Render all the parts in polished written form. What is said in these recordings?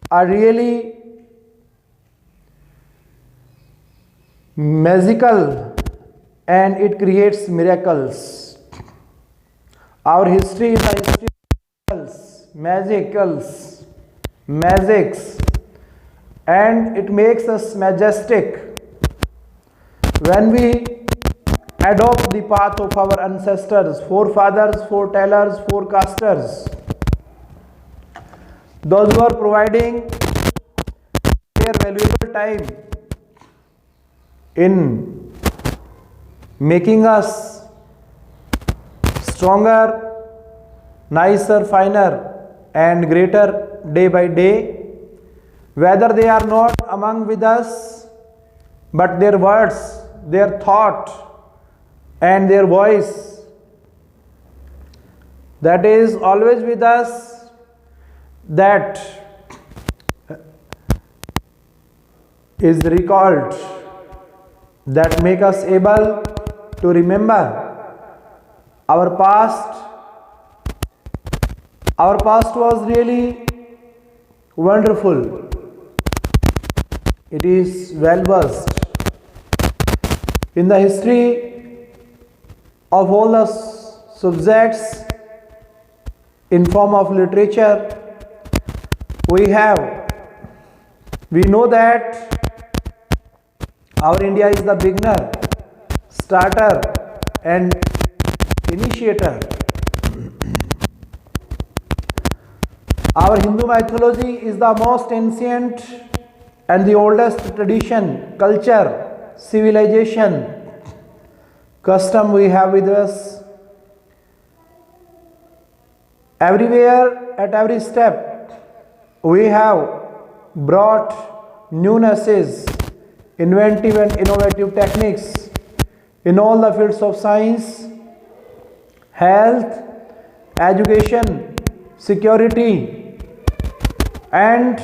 are really magical and it creates miracles. Our history is a history of miracles, magics, and it makes us majestic when we adopt the path of our ancestors, forefathers, foretellers, forecasters, those who are providing their valuable time in making us stronger, nicer, finer, and greater day by day. Whether they are not among with us, but their words, their thought, and their voice, that is always with us, that is recalled, that make us able to remember our past. Our past was really wonderful. It is well versed in the history of all the subjects in form of literature. We know that our India is the beginner, starter, and initiator. Our Hindu mythology is the most ancient and the oldest tradition, culture, civilization, custom we have with us. Everywhere, at every step, we have brought newnesses, inventive and innovative techniques in all the fields of science, health, education, security, and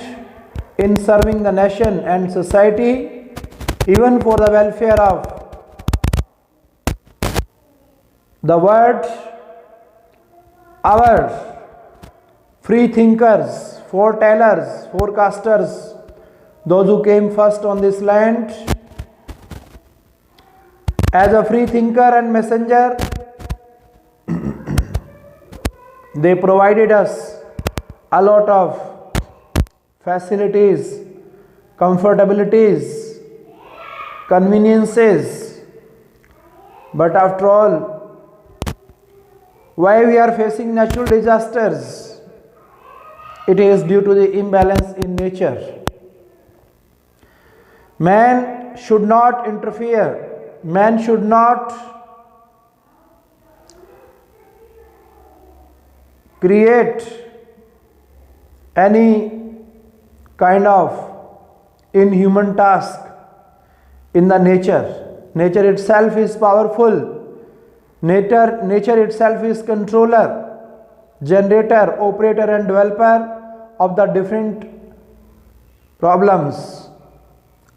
in serving the nation and society, even for the welfare of the world. Our free thinkers, foretellers, forecasters, those who came first on this land, as a free thinker and messenger, they provided us a lot of facilities, comfortabilities, conveniences. But after all, why we are facing natural disasters? It is due to the imbalance in nature. Man should not interfere. Man should not create any kind of inhuman task in the nature. Nature itself is powerful. Nature itself is controller, generator, operator, and developer of the different problems.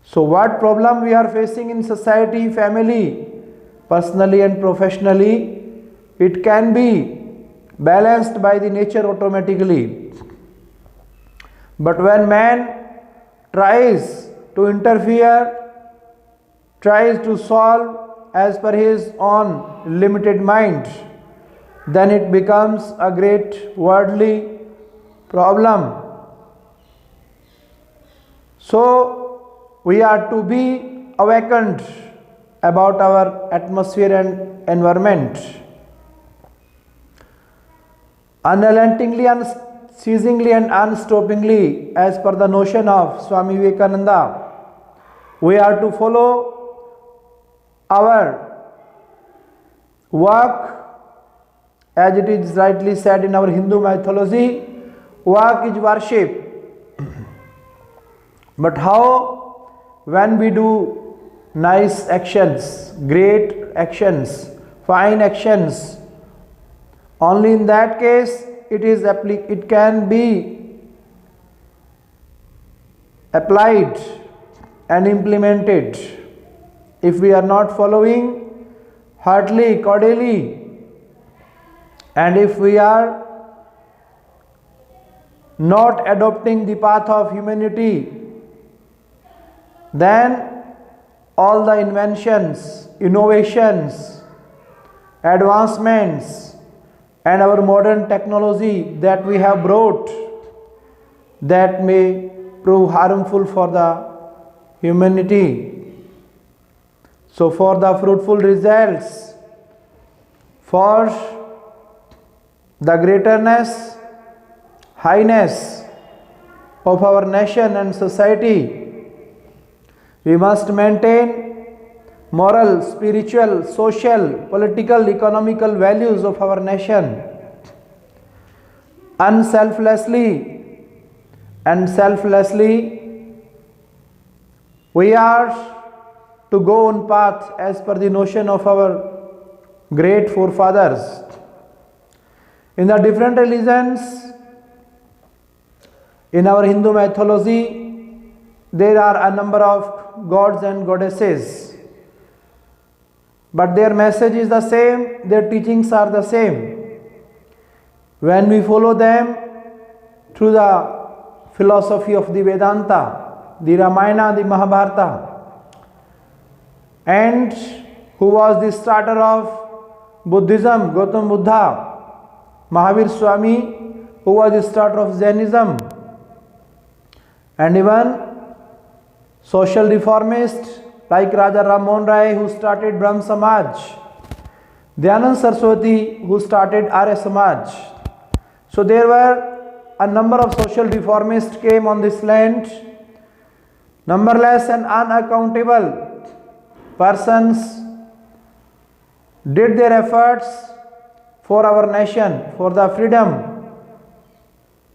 So what problem we are facing in society, family, personally and professionally, it can be balanced by the nature automatically. But when man tries to interfere, tries to solve as per his own limited mind, then it becomes a great worldly problem. So we are to be awakened about our atmosphere and environment. Unrelentingly, unceasingly, and unstoppingly, as per the notion of Swami Vivekananda, we are to follow our work, as it is rightly said in our Hindu mythology, work is worship. But how? When we do nice actions, great actions, fine actions, only in that case it can be applied and implemented. If we are not following heartily, cordially, and if we are not adopting the path of humanity, then all the inventions, innovations, advancements, and our modern technology that we have brought, that may prove harmful for the humanity. So for the fruitful results, for the greatness, highness of our nation and society, we must maintain moral, spiritual, social, political, economical values of our nation unselflessly and selflessly. We are to go on path as per the notion of our great forefathers. In the different religions, in our Hindu mythology, there are a number of gods and goddesses, but their message is the same, their teachings are the same. When we follow them through the philosophy of the Vedanta, the Ramayana, the Mahabharata, and who was the starter of Buddhism, Gautam Buddha, Mahavir Swami, who was the starter of Jainism, and even social reformists like Raja Ram Mohan Rai, who started Brahm Samaj, Dayanand Saraswati, who started Arya Samaj. So there were a number of social reformists came on this land. Numberless and unaccountable persons did their efforts for our nation, for the freedom,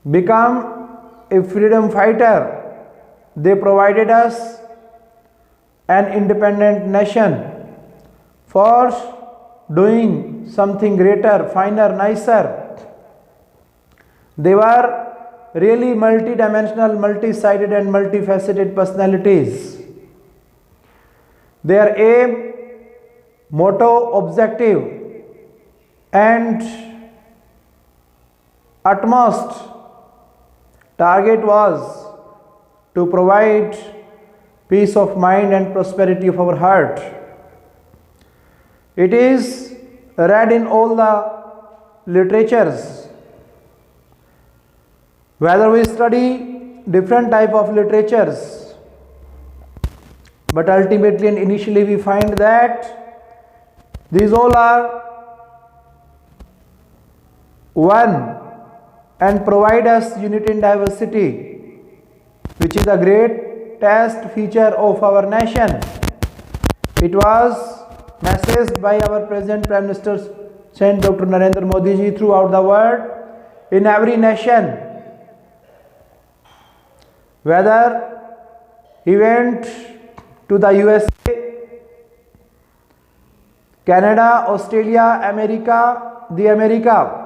become a freedom fighter. They provided us an independent nation for doing something greater, finer, nicer. They were really multi-dimensional, multi-sided and multifaceted personalities. Their aim, motto, objective and utmost target was to provide peace of mind and prosperity of our heart. It is read in all the literatures. Whether we study different type of literatures, but ultimately and initially we find that these all are one and provide us unity in diversity, which is a greatest feature of our nation. It was messaged by our present Prime Minister Saint Dr. Narendra Modi ji throughout the world, in every nation. Whether he went to the USA, Canada, Australia, America, the America,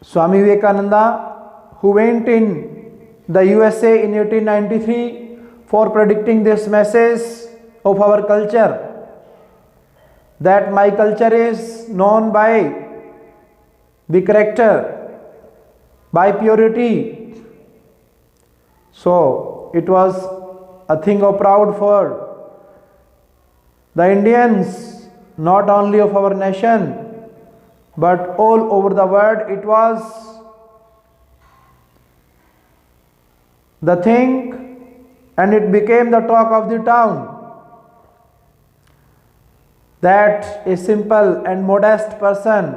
Swami Vivekananda, who went in the USA in 1893 for predicting this message of our culture, that my culture is known by the character, by purity. So it was a thing of proud for the Indians, not only of our nation, but all over the world. It was the thing, and it became the talk of the town, that a simple and modest person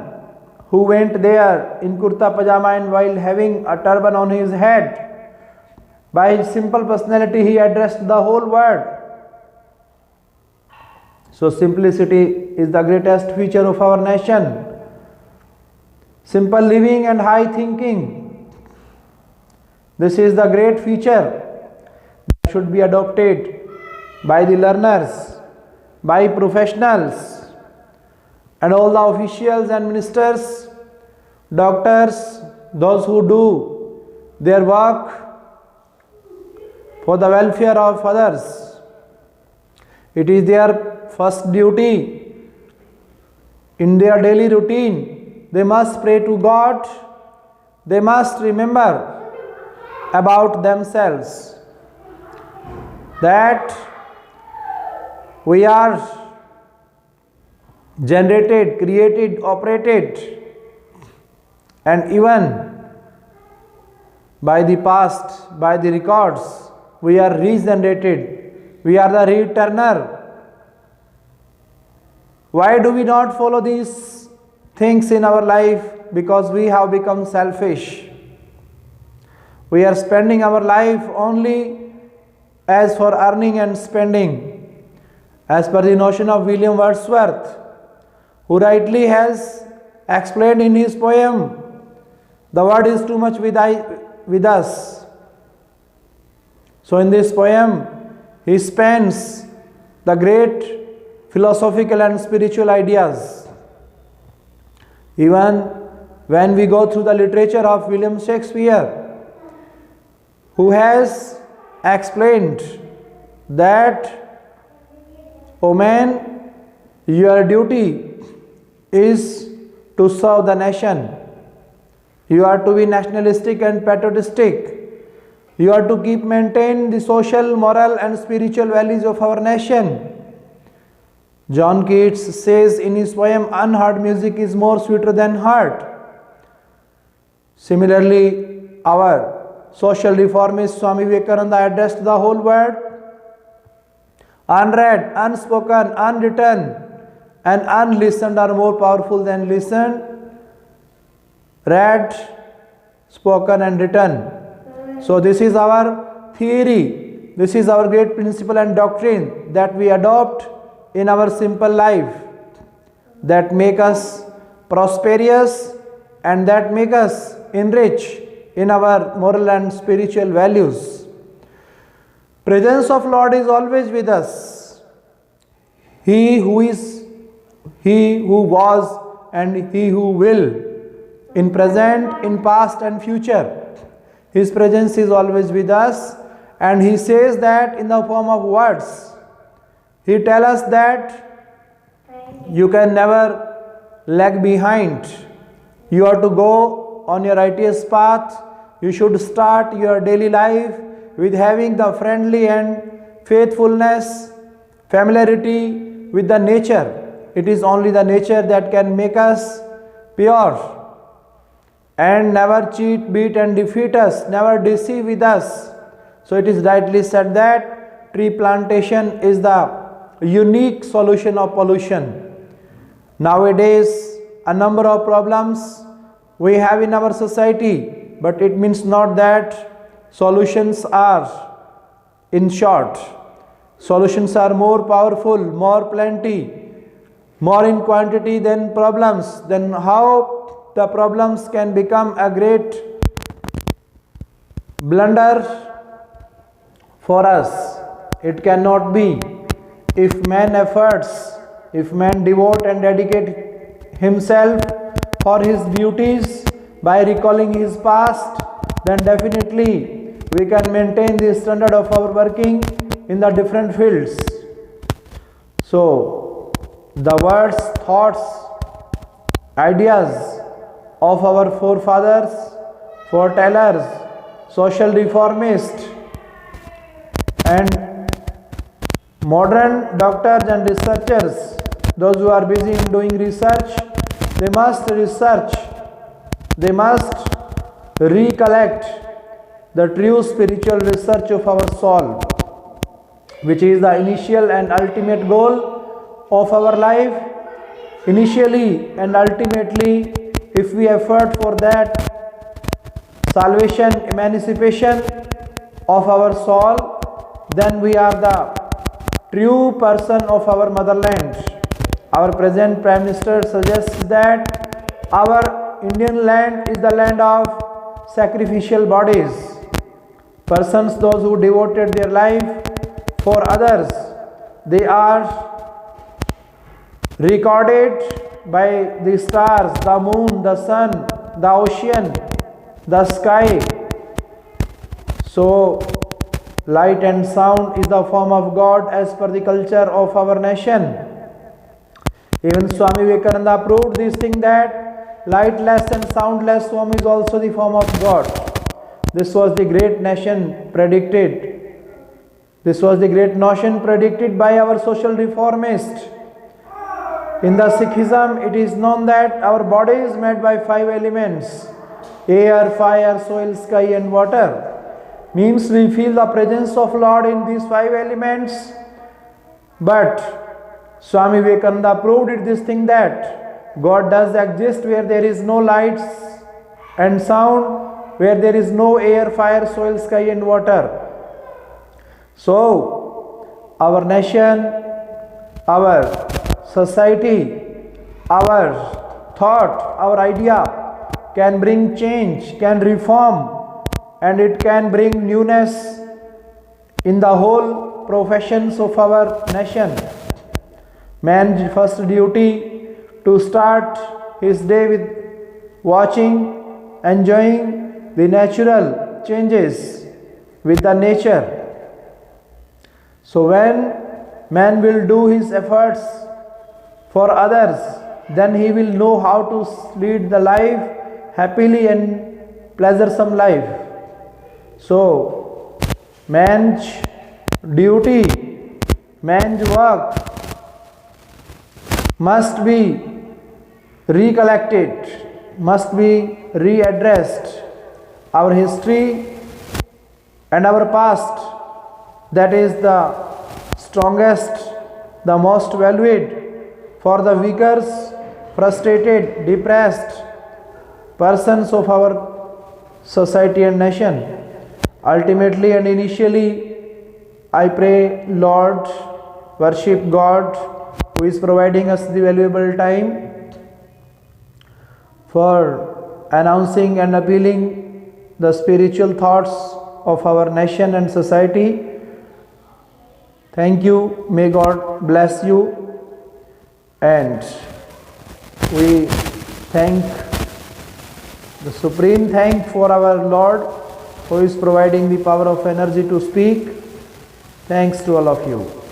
who went there in kurta pajama and while having a turban on his head, by his simple personality he addressed the whole world. So simplicity is the greatest feature of our nation. Simple living and high thinking, this is the great feature that should be adopted by the learners, by professionals, and all the officials and ministers, doctors, those who do their work for the welfare of others. It is their first duty in their daily routine. They must pray to God they must remember about themselves that we are generated, created, operated, and even by the past, by the records, we are regenerated. We are the returner. Why do we not follow these things in our life? Because we have become selfish. We are spending our life only as for earning and spending, as per the notion of William Wordsworth, who rightly has explained in his poem, "The world is too much with us." So in this poem, he spends the great philosophical and spiritual ideas. Even when we go through the literature of William Shakespeare, who has explained that, "O man, your duty is to serve the nation. You are to be nationalistic and patriotistic. You are to maintain the social, moral and spiritual values of our nation." John Keats says in his poem, "Unheard music is more sweeter than heard." Similarly, our social reformist Swami Vivekananda addressed the whole world. "Unread, unspoken, unwritten and unlistened are more powerful than listened, read, spoken and written." So this is our theory. This is our great principle and doctrine that we adopt in our simple life, that make us prosperous and that make us enrich in our moral and spiritual values. Presence of Lord is always with us. He who is, He who was and He who will, in present, in past and future. His presence is always with us, and He says that in the form of words. He tells us that you can never lag behind. You are to go on your righteous path. You should start your daily life with having the friendly and faithfulness, familiarity with the nature. It is only the nature that can make us pure and never cheat, beat and defeat us, never deceive with us. So it is rightly said that tree plantation is the unique solution of pollution. Nowadays, a number of problems we have in our society, but it means not that solutions are in short. Solutions are more powerful, more plenty, more in quantity than problems. Then how the problems can become a great blunder for us? It cannot be. If man efforts, if man devote and dedicate himself for his duties by recalling his past, then definitely we can maintain the standard of our working in the different fields. So the words, thoughts, ideas of our forefathers, foretellers, social reformists and modern doctors and researchers, those who are busy in doing research, they must research, they must recollect the true spiritual research of our soul, which is the initial and ultimate goal of our life. Initially and ultimately, if we effort for that salvation, emancipation of our soul, then we are the true person of our motherland. Our present Prime Minister suggests that our Indian land is the land of sacrificial bodies. Persons, those who devoted their life for others, they are recorded by the stars, the moon, the sun, the ocean, the sky. So light and sound is the form of God as per the culture of our nation. Even Swami Vivekananda proved this thing, that lightless and soundless form is also the form of God. This was the great nation predicted. This was the great notion predicted by our social reformist. In the Sikhism, it is known that our body is made by 5 elements: air, fire, soil, sky and water. Means we feel the presence of Lord in these 5 elements. But Swami Vivekananda proved it this thing that God does exist where there is no lights and sound, where there is no air, fire, soil, sky and water. So, our nation, our society, our thought, our idea can bring change, can reform, and it can bring newness in the whole professions of our nation. Man's first duty to start his day with watching, enjoying the natural changes with the nature. So when man will do his efforts for others, then he will know how to lead the life happily and pleasuresome life. So man's duty, man's work must be recollected, must be readdressed. Our history and our past, that is the strongest, the most valued for the weaker, frustrated, depressed persons of our society and nation. Ultimately and initially, I pray, Lord, worship God who is providing us the valuable time for announcing and appealing the spiritual thoughts of our nation and society. Thank you. May God bless you. And we thank the supreme thank for our Lord who is providing the power of energy to speak. Thanks to all of you.